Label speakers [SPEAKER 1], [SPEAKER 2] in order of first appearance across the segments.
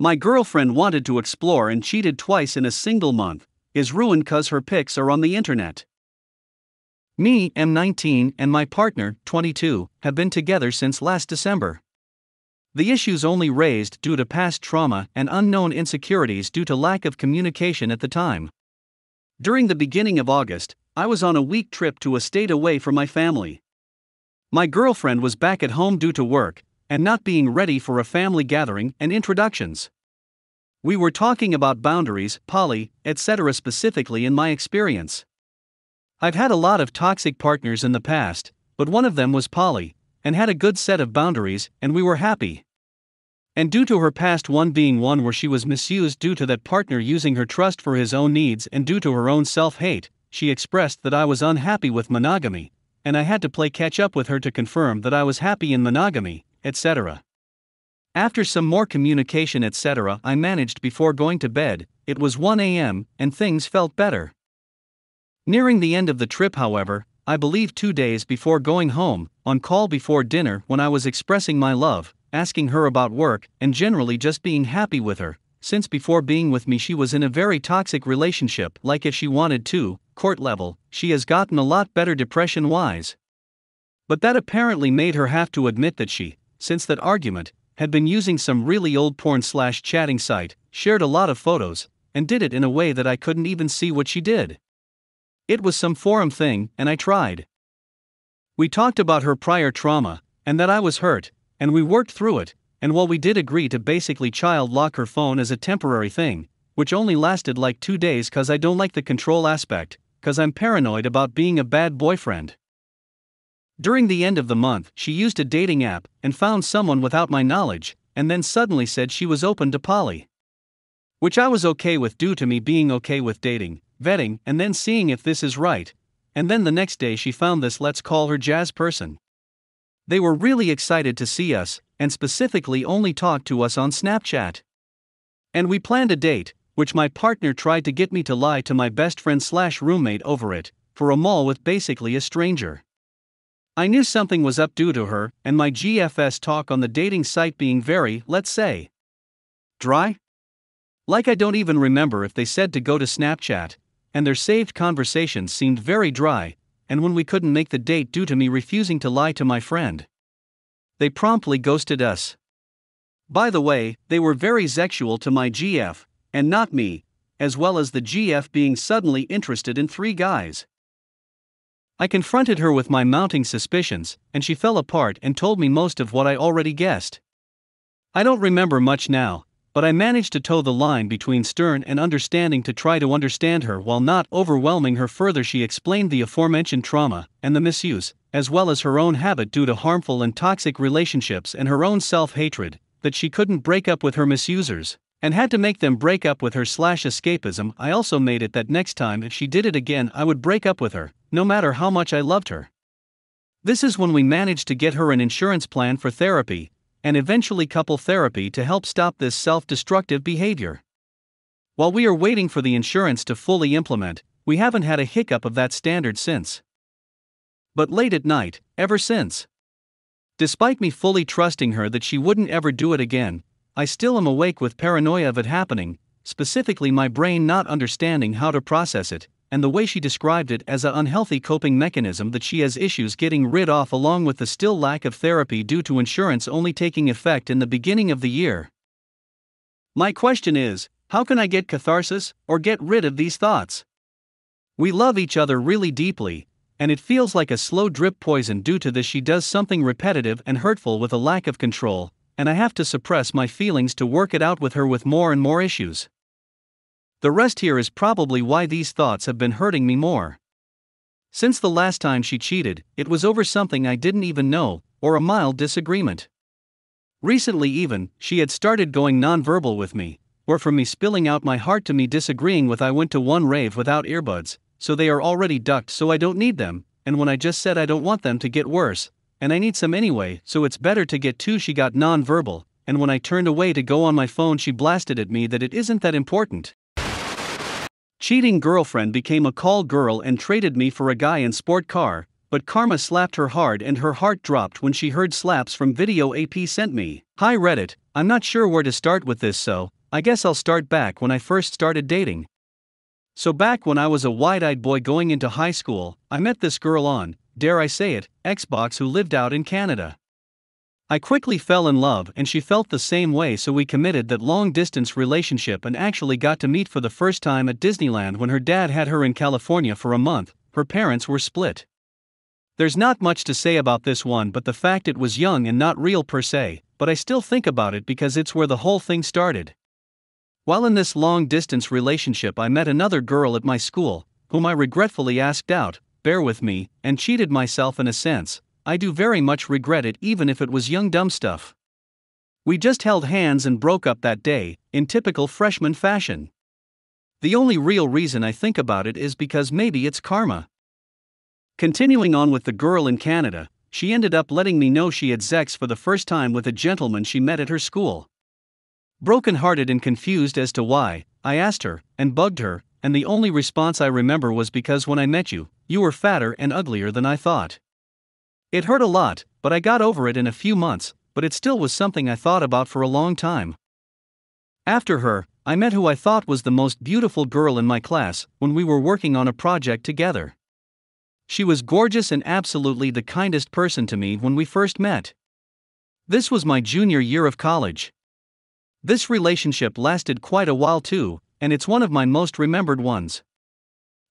[SPEAKER 1] My girlfriend wanted to explore and cheated twice in a single month, is ruined cause her pics are on the internet. Me, am 19, and my partner, 22, have been together since last December. The issues only raised due to past trauma and unknown insecurities due to lack of communication at the time. During the beginning of August, I was on a week trip to a state away from my family. My girlfriend was back at home due to work, and not being ready for a family gathering and introductions. We were talking about boundaries, poly, etc. specifically in my experience. I've had a lot of toxic partners in the past, but one of them was poly, and had a good set of boundaries, and we were happy. And due to her past one being one where she was misused due to that partner using her trust for his own needs and due to her own self-hate, she expressed that I was unhappy with monogamy, and I had to play catch up with her to confirm that I was happy in monogamy, etc. After some more communication etc. I managed before going to bed. It was 1 a.m. and things felt better. Nearing the end of the trip however, I believe 2 days before going home, on call before dinner when I was expressing my love, asking her about work and generally just being happy with her, since before being with me she was in a very toxic relationship like if she wanted to, court level, she has gotten a lot better depression wise. But that apparently made her have to admit that she, since that argument, had been using some really old porn/chatting site, shared a lot of photos, and did it in a way that I couldn't even see what she did. It was some forum thing, and I tried. We talked about her prior trauma, and that I was hurt, and we worked through it, and while we did agree to basically child lock her phone as a temporary thing, which only lasted like 2 days cause I don't like the control aspect, cause I'm paranoid about being a bad boyfriend. During the end of the month, she used a dating app and found someone without my knowledge, and then suddenly said she was open to poly. Which I was okay with due to me being okay with dating, vetting, and then seeing if this is right. And then the next day she found this let's call her jazz person. They were really excited to see us, and specifically only talked to us on Snapchat. And we planned a date, which my partner tried to get me to lie to my best friend/roommate over it, for a mall with basically a stranger. I knew something was up due to her, and my GFS talk on the dating site being very, let's say, dry? Like I don't even remember if they said to go to Snapchat, and their saved conversations seemed very dry, and when we couldn't make the date due to me refusing to lie to my friend, they promptly ghosted us. By the way, they were very sexual to my GF, and not me, as well as the GF being suddenly interested in 3 guys. I confronted her with my mounting suspicions, and she fell apart and told me most of what I already guessed. I don't remember much now, but I managed to toe the line between stern and understanding to try to understand her while not overwhelming her further. She explained the aforementioned trauma and the misuse, as well as her own habit due to harmful and toxic relationships and her own self-hatred, that she couldn't break up with her misusers, and had to make them break up with her/escapism. I also made it that next time if she did it again I would break up with her, no matter how much I loved her. This is when we managed to get her an insurance plan for therapy, and eventually couple therapy to help stop this self-destructive behavior. While we are waiting for the insurance to fully implement, we haven't had a hiccup of that standard since. But late at night, ever since. Despite me fully trusting her that she wouldn't ever do it again, I still am awake with paranoia of it happening, specifically my brain not understanding how to process it, and the way she described it as an unhealthy coping mechanism that she has issues getting rid of, along with the still lack of therapy due to insurance only taking effect in the beginning of the year. My question is, how can I get catharsis, or get rid of these thoughts? We love each other really deeply, and it feels like a slow drip poison. Due to this she does something repetitive and hurtful with a lack of control, and I have to suppress my feelings to work it out with her with more and more issues. The rest here is probably why these thoughts have been hurting me more. Since the last time she cheated, it was over something I didn't even know, or a mild disagreement. Recently even, she had started going non-verbal with me, where from me spilling out my heart to me disagreeing with I went to one rave without earbuds, so they are already ducked so I don't need them, and when I just said I don't want them to get worse, and I need some anyway so it's better to get 2 she got non-verbal, and when I turned away to go on my phone she blasted at me that it isn't that important. Cheating girlfriend became a call girl and traded me for a guy in sport car, but karma slapped her hard and her heart dropped when she heard slaps from video AP sent me. Hi Reddit, I'm not sure where to start with this, so I guess I'll start back when I first started dating. So back when I was a wide-eyed boy going into high school, I met this girl on, dare I say it, Xbox, who lived out in Canada. I quickly fell in love and she felt the same way, so we committed that long-distance relationship and actually got to meet for the first time at Disneyland when her dad had her in California for a month. Her parents were split. There's not much to say about this one but the fact it was young and not real per se, but I still think about it because it's where the whole thing started. While in this long-distance relationship I met another girl at my school, whom I regretfully asked out, bear with me, and cheated myself in a sense. I do very much regret it, even if it was young dumb stuff. We just held hands and broke up that day, in typical freshman fashion. The only real reason I think about it is because maybe it's karma. Continuing on with the girl in Canada, she ended up letting me know she had sex for the first time with a gentleman she met at her school. Broken-hearted and confused as to why, I asked her, and bugged her, and the only response I remember was, because when I met you, you were fatter and uglier than I thought. It hurt a lot, but I got over it in a few months, but it still was something I thought about for a long time. After her, I met who I thought was the most beautiful girl in my class when we were working on a project together. She was gorgeous and absolutely the kindest person to me when we first met. This was my junior year of college. This relationship lasted quite a while too, and it's one of my most remembered ones.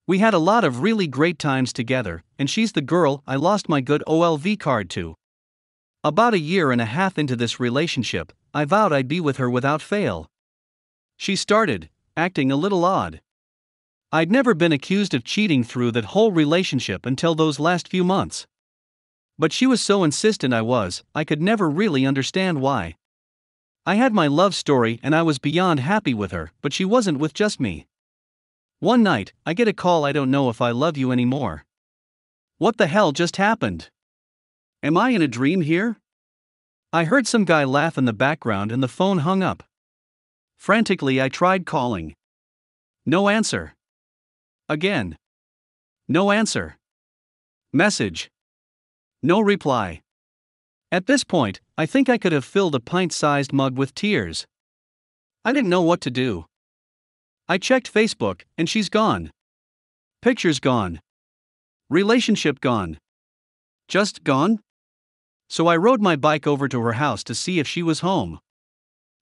[SPEAKER 1] We had a lot of really great times together, and she's the girl I lost my good OLV card to. About a year and a half into this relationship, I vowed I'd be with her without fail. She started acting a little odd. I'd never been accused of cheating through that whole relationship until those last few months. But she was so insistent I could never really understand why. I had my love story and I was beyond happy with her, but she wasn't with just me. One night, I get a call: "I don't know if I love you anymore." What the hell just happened? Am I in a dream here? I heard some guy laugh in the background and the phone hung up. Frantically I tried calling. No answer. Again. No answer. Message. No reply. At this point, I think I could have filled a pint-sized mug with tears. I didn't know what to do. I checked Facebook, and she's gone. Pictures gone. Relationship gone. Just gone? So I rode my bike over to her house to see if she was home.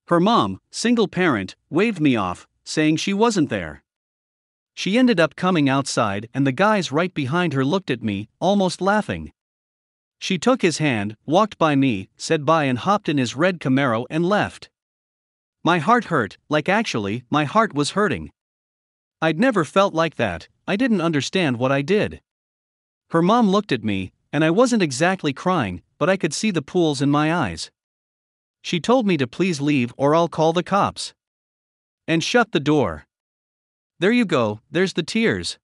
[SPEAKER 1] Her mom, single parent, waved me off, saying she wasn't there. She ended up coming outside and the guys right behind her looked at me, almost laughing. She took his hand, walked by me, said bye and hopped in his red Camaro and left. My heart hurt, actually, my heart was hurting. I'd never felt like that. I didn't understand what I did. Her mom looked at me, and I wasn't exactly crying, but I could see the pools in my eyes. She told me to please leave or I'll call the cops. And shut the door. There you go, there's the tears.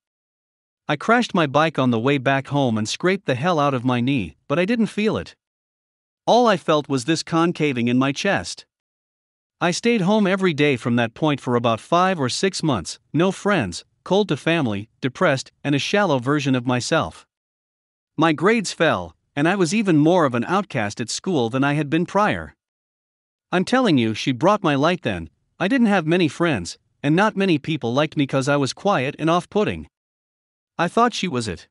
[SPEAKER 1] I crashed my bike on the way back home and scraped the hell out of my knee, but I didn't feel it. All I felt was this concaving in my chest. I stayed home every day from that point for about 5 or 6 months, no friends, cold to family, depressed, and a shallow version of myself. My grades fell, and I was even more of an outcast at school than I had been prior. I'm telling you, she brought my light then. I didn't have many friends, and not many people liked me because I was quiet and off-putting. I thought she was it.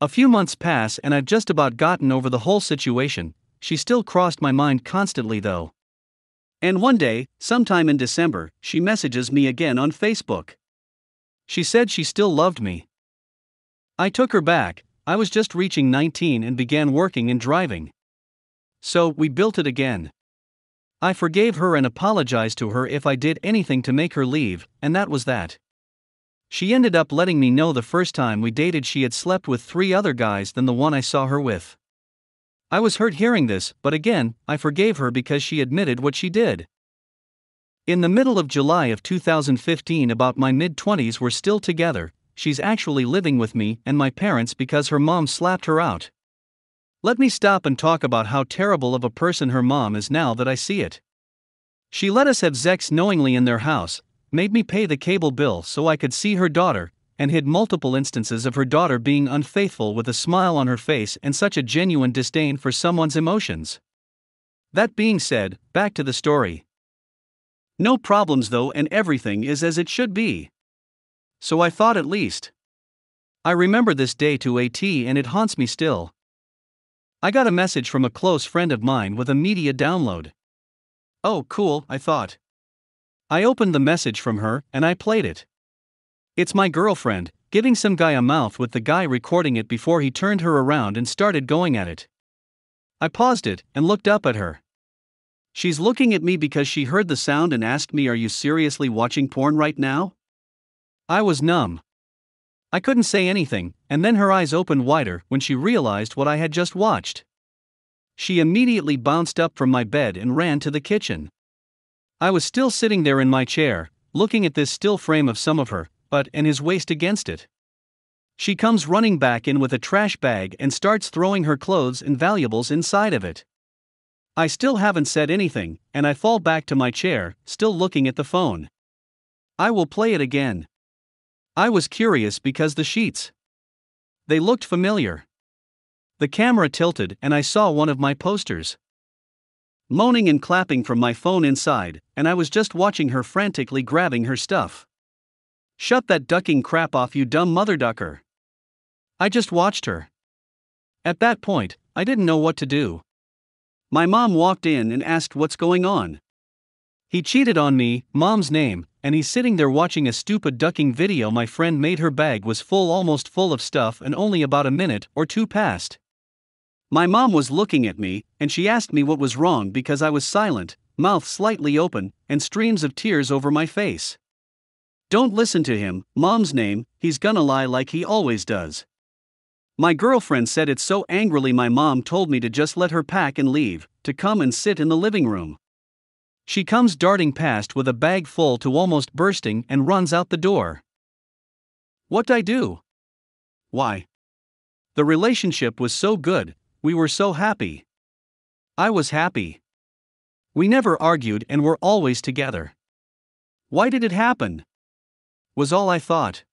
[SPEAKER 1] A few months pass and I've just about gotten over the whole situation. She still crossed my mind constantly though. And one day, sometime in December, she messages me again on Facebook. She said she still loved me. I took her back. I was just reaching 19 and began working and driving. So, we built it again. I forgave her and apologized to her if I did anything to make her leave, and that was that. She ended up letting me know the first time we dated she had slept with 3 other guys than the one I saw her with. I was hurt hearing this, but again, I forgave her because she admitted what she did. In the middle of July of 2015, about my mid-20s, we're still together. She's actually living with me and my parents because her mom slapped her out. Let me stop and talk about how terrible of a person her mom is now that I see it. She let us have sex knowingly in their house, made me pay the cable bill so I could see her daughter, and hid multiple instances of her daughter being unfaithful with a smile on her face and such a genuine disdain for someone's emotions. That being said, back to the story. No problems though, and everything is as it should be. So I thought at least. I remember this day to a T and it haunts me still. I got a message from a close friend of mine with a media download. Oh, cool, I thought. I opened the message from her and I played it. It's my girlfriend, giving some guy a mouth with the guy recording it before he turned her around and started going at it. I paused it and looked up at her. She's looking at me because she heard the sound and asked me, "Are you seriously watching porn right now?" I was numb. I couldn't say anything, and then her eyes opened wider when she realized what I had just watched. She immediately bounced up from my bed and ran to the kitchen. I was still sitting there in my chair, looking at this still frame of some of her butt and his waist against it. She comes running back in with a trash bag and starts throwing her clothes and valuables inside of it. I still haven't said anything, and I fall back to my chair, still looking at the phone. I will play it again. I was curious because the sheets. They looked familiar. The camera tilted and I saw one of my posters. Moaning and clapping from my phone inside, and I was just watching her frantically grabbing her stuff. Shut that ducking crap off, you dumb mother ducker. I just watched her. At that point, I didn't know what to do. My mom walked in and asked what's going on. He cheated on me, mom's name, and he's sitting there watching a stupid ducking video my friend made. Her bag was full, almost full of stuff, and only about a minute or two passed. My mom was looking at me, and she asked me what was wrong because I was silent, mouth slightly open, and streams of tears over my face. Don't listen to him, mom's name, he's gonna lie like he always does. My girlfriend said it so angrily my mom told me to just let her pack and leave, to come and sit in the living room. She comes darting past with a bag full to almost bursting and runs out the door. What'd I do? Why? The relationship was so good, we were so happy. I was happy. We never argued and were always together. Why did it happen? Was all I thought.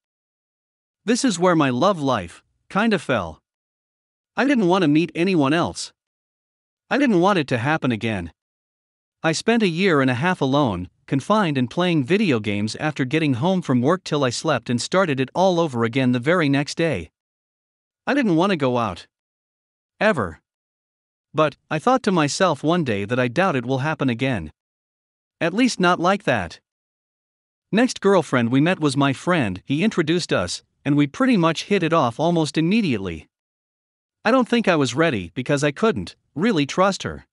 [SPEAKER 1] This is where my love life kinda fell. I didn't want to meet anyone else. I didn't want it to happen again. I spent a year and a half alone, confined and playing video games after getting home from work till I slept and started it all over again the very next day. I didn't want to go out. Ever. But I thought to myself one day that I doubt it will happen again. At least not like that. Next girlfriend we met was my friend. He introduced us, and we pretty much hit it off almost immediately. I don't think I was ready because I couldn't really trust her.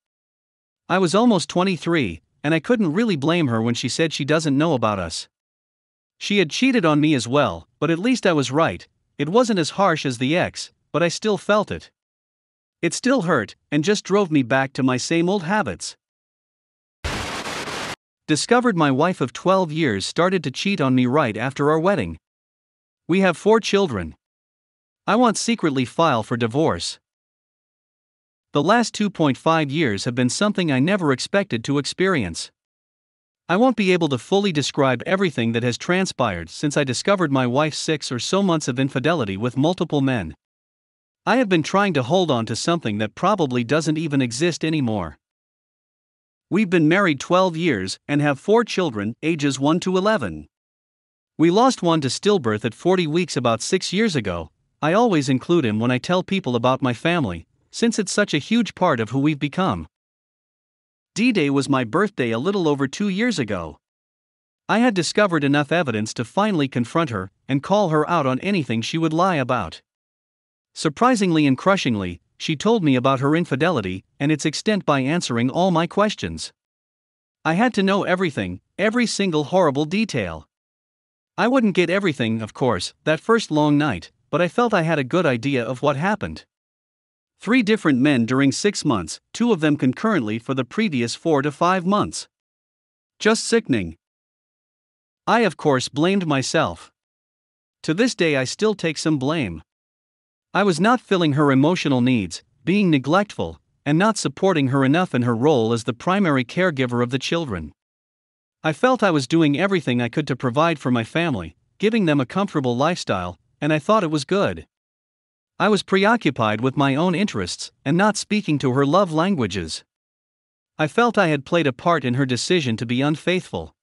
[SPEAKER 1] I was almost 23, and I couldn't really blame her when she said she doesn't know about us. She had cheated on me as well, but at least I was right. It wasn't as harsh as the ex, but I still felt it. It still hurt, and just drove me back to my same old habits. Discovered my wife of 12 years started to cheat on me right after our wedding. We have 4 children. I want secretly file for divorce. The last 2.5 years have been something I never expected to experience. I won't be able to fully describe everything that has transpired since I discovered my wife's 6 or so months of infidelity with multiple men. I have been trying to hold on to something that probably doesn't even exist anymore. We've been married 12 years and have 4 children, ages 1 to 11. We lost one to stillbirth at 40 weeks about 6 years ago. I always include him when I tell people about my family, since it's such a huge part of who we've become. D-Day was my birthday a little over 2 years ago. I had discovered enough evidence to finally confront her and call her out on anything she would lie about. Surprisingly and crushingly, she told me about her infidelity and its extent by answering all my questions. I had to know everything, every single horrible detail. I wouldn't get everything, of course, that first long night, but I felt I had a good idea of what happened. 3 different men during 6 months, 2 of them concurrently for the previous 4 to 5 months. Just sickening. I of course blamed myself. To this day I still take some blame. I was not filling her emotional needs, being neglectful, and not supporting her enough in her role as the primary caregiver of the children. I felt I was doing everything I could to provide for my family, giving them a comfortable lifestyle, and I thought it was good. I was preoccupied with my own interests and not speaking to her love languages. I felt I had played a part in her decision to be unfaithful.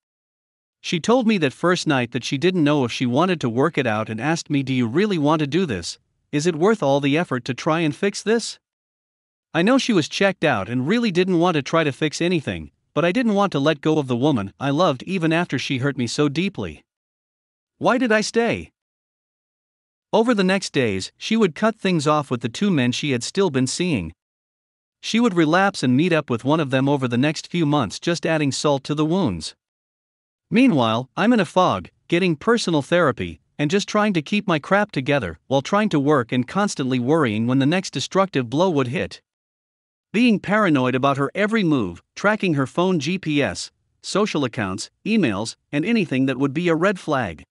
[SPEAKER 1] She told me that first night that she didn't know if she wanted to work it out and asked me, "Do you really want to do this? Is it worth all the effort to try and fix this?" I know she was checked out and really didn't want to try to fix anything, but I didn't want to let go of the woman I loved even after she hurt me so deeply. Why did I stay? Over the next days, she would cut things off with the two men she had still been seeing. She would relapse and meet up with one of them over the next few months, just adding salt to the wounds. Meanwhile, I'm in a fog, getting personal therapy, and just trying to keep my crap together while trying to work and constantly worrying when the next destructive blow would hit. Being paranoid about her every move, tracking her phone GPS, social accounts, emails, and anything that would be a red flag.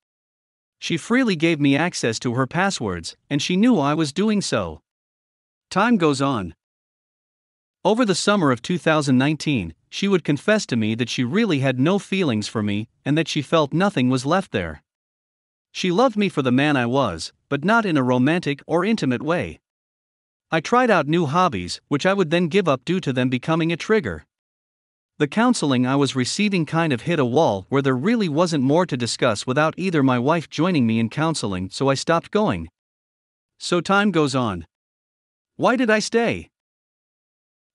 [SPEAKER 1] She freely gave me access to her passwords, and she knew I was doing so. Time goes on. Over the summer of 2019, she would confess to me that she really had no feelings for me and that she felt nothing was left there. She loved me for the man I was, but not in a romantic or intimate way. I tried out new hobbies, which I would then give up due to them becoming a trigger. The counseling I was receiving kind of hit a wall where there really wasn't more to discuss without either my wife joining me in counseling, so I stopped going. So time goes on. Why did I stay?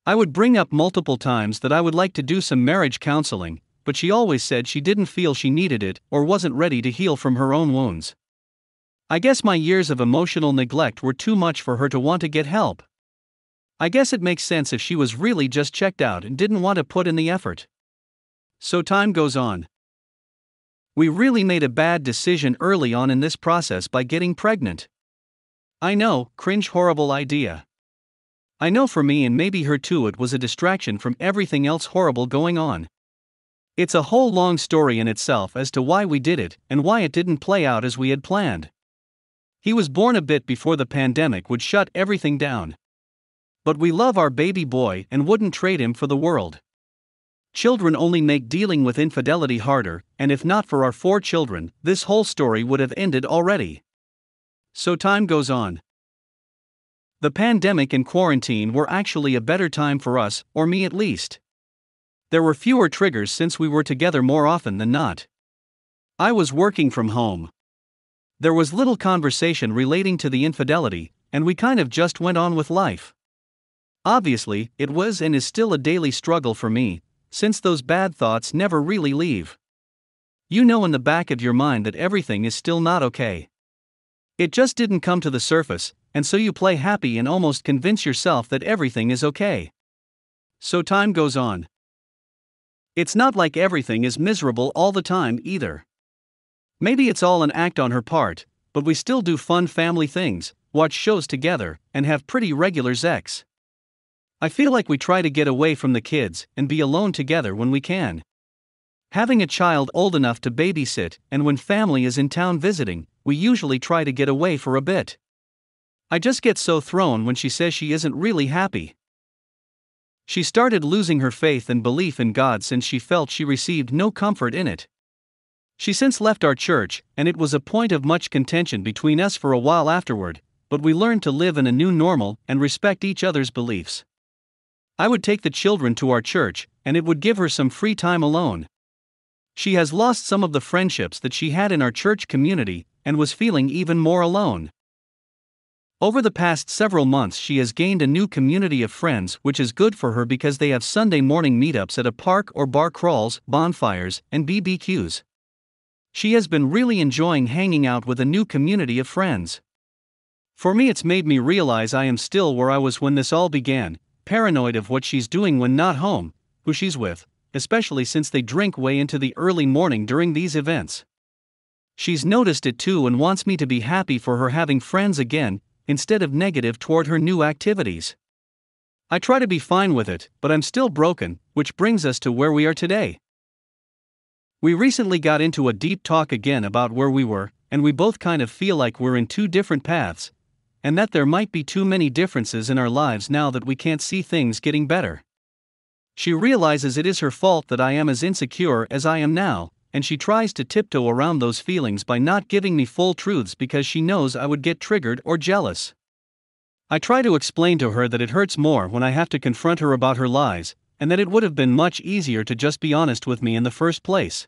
[SPEAKER 1] I would bring up multiple times that I would like to do some marriage counseling, but she always said she didn't feel she needed it or wasn't ready to heal from her own wounds. I guess my years of emotional neglect were too much for her to want to get help. I guess it makes sense if she was really just checked out and didn't want to put in the effort. So time goes on. We really made a bad decision early on in this process by getting pregnant. I know, cringe, horrible idea. I know for me and maybe her too it was a distraction from everything else horrible going on. It's a whole long story in itself as to why we did it and why it didn't play out as we had planned. He was born a bit before the pandemic would shut everything down. But we love our baby boy and wouldn't trade him for the world. Children only make dealing with infidelity harder, and if not for our 4 children, this whole story would have ended already. So time goes on. The pandemic and quarantine were actually a better time for us, or me at least. There were fewer triggers since we were together more often than not. I was working from home. There was little conversation relating to the infidelity, and we kind of just went on with life. Obviously, it was and is still a daily struggle for me, since those bad thoughts never really leave. You know in the back of your mind that everything is still not okay. It just didn't come to the surface, and so you play happy and almost convince yourself that everything is okay. So time goes on. It's not like everything is miserable all the time either. Maybe it's all an act on her part, but we still do fun family things, watch shows together, and have pretty regular sex. I feel like we try to get away from the kids and be alone together when we can. Having a child old enough to babysit, and when family is in town visiting, we usually try to get away for a bit. I just get so thrown when she says she isn't really happy. She started losing her faith and belief in God since she felt she received no comfort in it. She since left our church, and it was a point of much contention between us for a while afterward, but we learned to live in a new normal and respect each other's beliefs. I would take the children to our church, and it would give her some free time alone. She has lost some of the friendships that she had in our church community, and was feeling even more alone. Over the past several months she has gained a new community of friends, which is good for her because they have Sunday morning meetups at a park or bar crawls, bonfires, and BBQs. She has been really enjoying hanging out with a new community of friends. For me it's made me realize I am still where I was when this all began, paranoid of what she's doing when not home, who she's with, especially since they drink way into the early morning during these events. She's noticed it too and wants me to be happy for her having friends again, instead of negative toward her new activities. I try to be fine with it, but I'm still broken, which brings us to where we are today. We recently got into a deep talk again about where we were, and we both kind of feel like we're in 2 different paths, and that there might be too many differences in our lives now that we can't see things getting better. She realizes it is her fault that I am as insecure as I am now, and she tries to tiptoe around those feelings by not giving me full truths because she knows I would get triggered or jealous. I try to explain to her that it hurts more when I have to confront her about her lies, and that it would have been much easier to just be honest with me in the first place.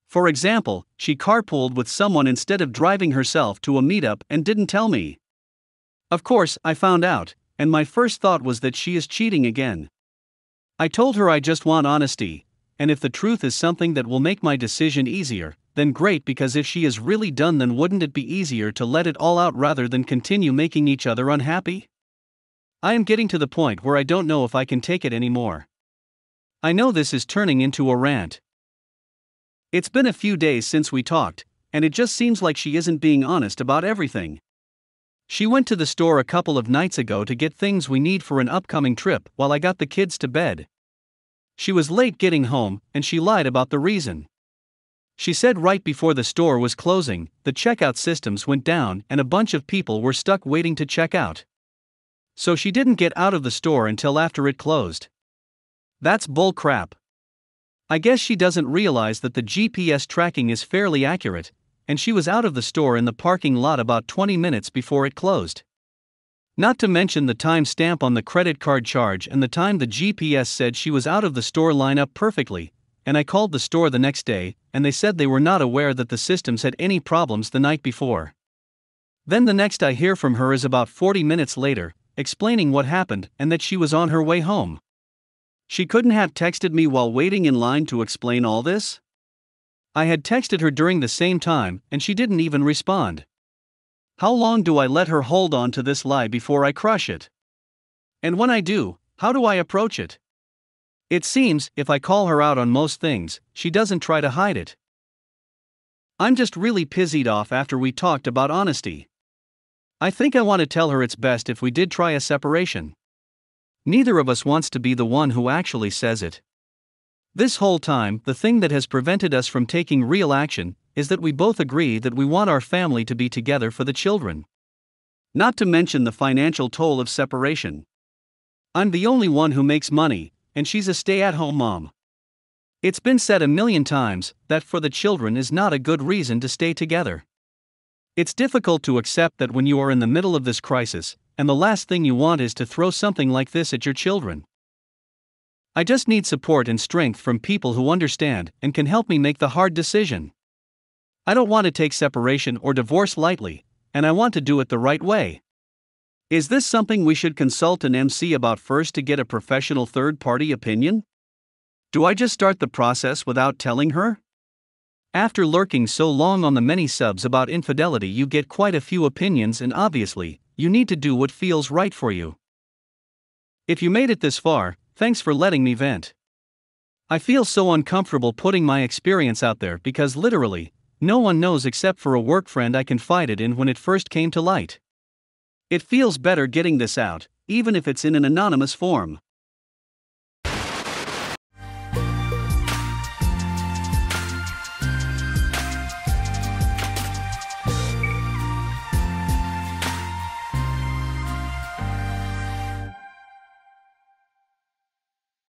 [SPEAKER 1] For example, she carpooled with someone instead of driving herself to a meetup and didn't tell me. Of course, I found out, and my first thought was that she is cheating again. I told her I just want honesty, and if the truth is something that will make my decision easier, then great, because if she is really done, then wouldn't it be easier to let it all out rather than continue making each other unhappy? I am getting to the point where I don't know if I can take it anymore. I know this is turning into a rant. It's been a few days since we talked, and it just seems like she isn't being honest about everything. She went to the store a couple of nights ago to get things we need for an upcoming trip while I got the kids to bed. She was late getting home, and she lied about the reason. She said right before the store was closing, the checkout systems went down and a bunch of people were stuck waiting to check out. So she didn't get out of the store until after it closed. That's bull crap. I guess she doesn't realize that the GPS tracking is fairly accurate, and she was out of the store in the parking lot about 20 minutes before it closed. Not to mention the time stamp on the credit card charge and the time the GPS said she was out of the store line up perfectly, and I called the store the next day, and they said they were not aware that the systems had any problems the night before. Then the next I hear from her is about 40 minutes later, explaining what happened and that she was on her way home. She couldn't have texted me while waiting in line to explain all this? I had texted her during the same time, and she didn't even respond. How long do I let her hold on to this lie before I crush it? And when I do, how do I approach it? It seems, if I call her out on most things, she doesn't try to hide it. I'm just really pissed off after we talked about honesty. I think I want to tell her it's best if we did try a separation. Neither of us wants to be the one who actually says it. This whole time, the thing that has prevented us from taking real action is that we both agree that we want our family to be together for the children. Not to mention the financial toll of separation. I'm the only one who makes money, and she's a stay-at-home mom. It's been said a million times that for the children is not a good reason to stay together. It's difficult to accept that when you are in the middle of this crisis, and the last thing you want is to throw something like this at your children. I just need support and strength from people who understand and can help me make the hard decision. I don't want to take separation or divorce lightly, and I want to do it the right way. Is this something we should consult an MC about first to get a professional third-party opinion? Do I just start the process without telling her? After lurking so long on the many subs about infidelity, you get quite a few opinions, and obviously, you need to do what feels right for you. If you made it this far, thanks for letting me vent. I feel so uncomfortable putting my experience out there because literally, no one knows except for a work friend I confided in when it first came to light. It feels better getting this out, even if it's in an anonymous form.